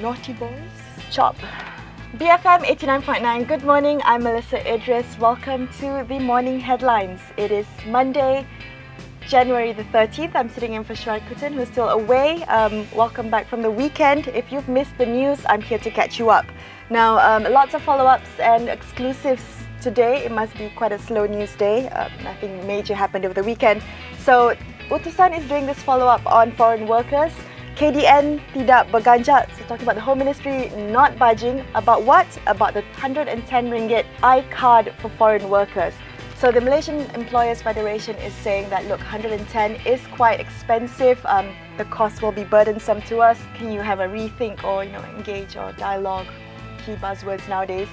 Naughty boys? Chop. BFM 89.9, good morning, I'm Melisa Idris. Welcome to the morning headlines. It is Monday, January the 13th. I'm sitting in for Shrai Kutan, who's still away. Welcome back from the weekend. If you've missed the news, I'm here to catch you up. Now, lots of follow-ups and exclusives today. It must be quite a slow news day. Nothing major happened over the weekend. So, Utusan is doing this follow-up on foreign workers. KDN tidak berganjat. So talking about the Home Ministry not budging. About what? About the 110 ringgit I-card for foreign workers. So the Malaysian Employers Federation is saying that look, 110 is quite expensive. The cost will be burdensome to us. Can you have a rethink or engage or dialogue? Key buzzwords nowadays.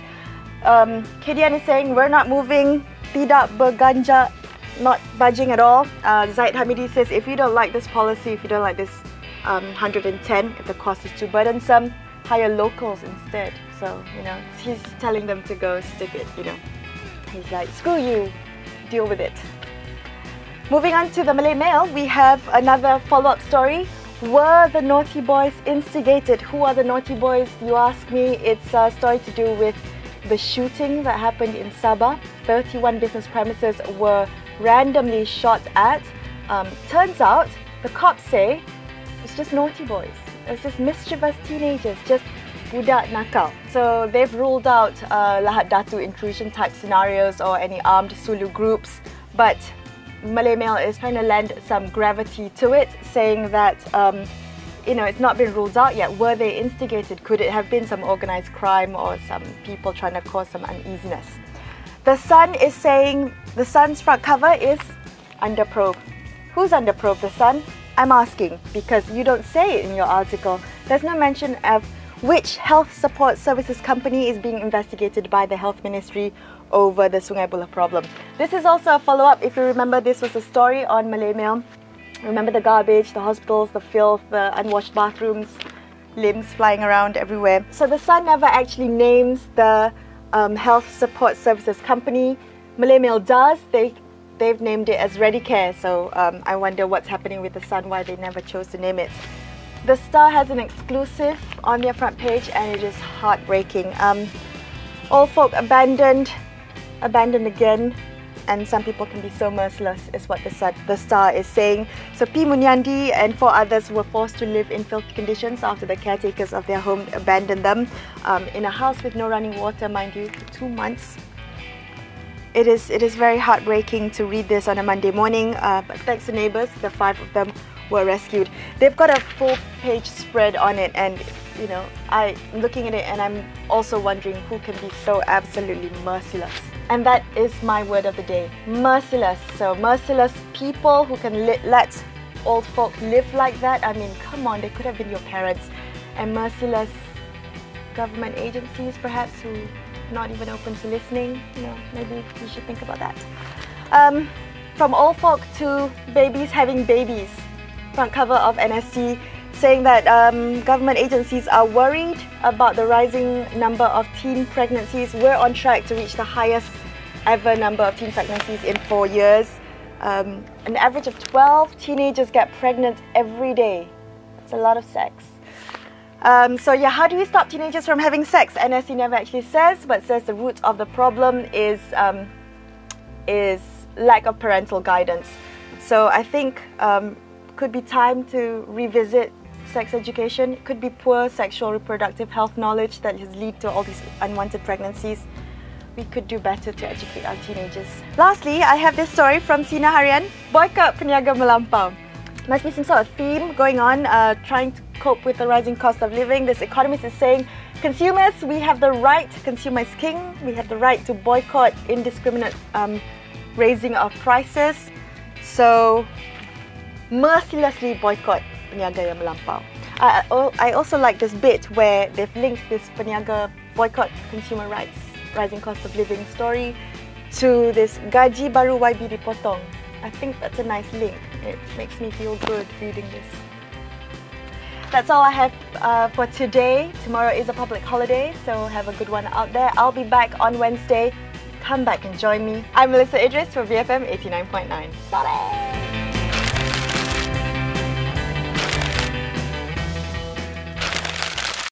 KDN is saying we're not moving. Tidak berganjat. Not budging at all. Zaid Hamidi says if you don't like this policy, if you don't like this 110, if the cost is too burdensome, hire locals instead. So, he's telling them to go stick it, He's like, screw you, deal with it. Moving on to the Malay Mail, we have another follow-up story. Were the naughty boys instigated? Who are the naughty boys, you ask me? It's a story to do with the shooting that happened in Sabah. 31 business premises were randomly shot at. Turns out, the cops say, it's just naughty boys. It's just mischievous teenagers, just budak nakal. So they've ruled out Lahat Datu intrusion type scenarios or any armed Sulu groups. But Malay Mail is trying to lend some gravity to it, saying that it's not been ruled out yet. Were they instigated? Could it have been some organised crime or some people trying to cause some uneasiness? The Sun is saying the Sun's front cover is under probe. Who's under probe, the Sun? I'm asking because you don't say it in your article. There's no mention of which health support services company is being investigated by the Health Ministry over the Sungai Buloh problem. This is also a follow-up. If you remember, this was a story on Malay Mail. Remember the garbage, the hospitals, the filth, the unwashed bathrooms, limbs flying around everywhere. So the Sun never actually names the health support services company. Malay Mail does. They've named it as Redicare, so I wonder what's happening with the Sun, why they never chose to name it. The Star has an exclusive on their front page and it is heartbreaking. All folk abandoned again, and some people can be so merciless, is what the Star is saying. So P. Munyandi and 4 others were forced to live in filthy conditions after the caretakers of their home abandoned them in a house with no running water, mind you, for 2 months. It is very heartbreaking to read this on a Monday morning, but thanks to neighbours, the 5 of them were rescued. They've got a full-page spread on it, and I'm looking at it and I'm also wondering who can be so absolutely merciless. And that is my word of the day, merciless. So merciless people who can let old folk live like that. I mean, come on, they could have been your parents. And merciless government agencies, perhaps, who not even open to listening. Maybe we should think about that. From old folk to babies having babies. Front cover of NSC saying that government agencies are worried about the rising number of teen pregnancies. We're on track to reach the highest ever number of teen pregnancies in 4 years. An average of 12 teenagers get pregnant every day. That's a lot of sex. So yeah, how do we stop teenagers from having sex? NSC never actually says, but says the root of the problem is lack of parental guidance. So I think could be time to revisit sex education. It could be poor sexual reproductive health knowledge that has led to all these unwanted pregnancies. We could do better to educate our teenagers. Lastly, I have this story from Sina Harian. Boycott peniaga melampau. Must be some sort of theme going on, trying to cope with the rising cost of living. This economist is saying, consumers, we have the right, consumer is king, we have the right to boycott indiscriminate raising of prices. So, mercilessly boycott peniaga yang melampau. I also like this bit where they've linked this peniaga boycott consumer rights, rising cost of living story to this gaji baru YB dipotong. I think that's a nice link. It makes me feel good reading this. That's all I have for today. Tomorrow is a public holiday, so have a good one out there. I'll be back on Wednesday. Come back and join me. I'm Melisa Idris for BFM 89.9. Sorry!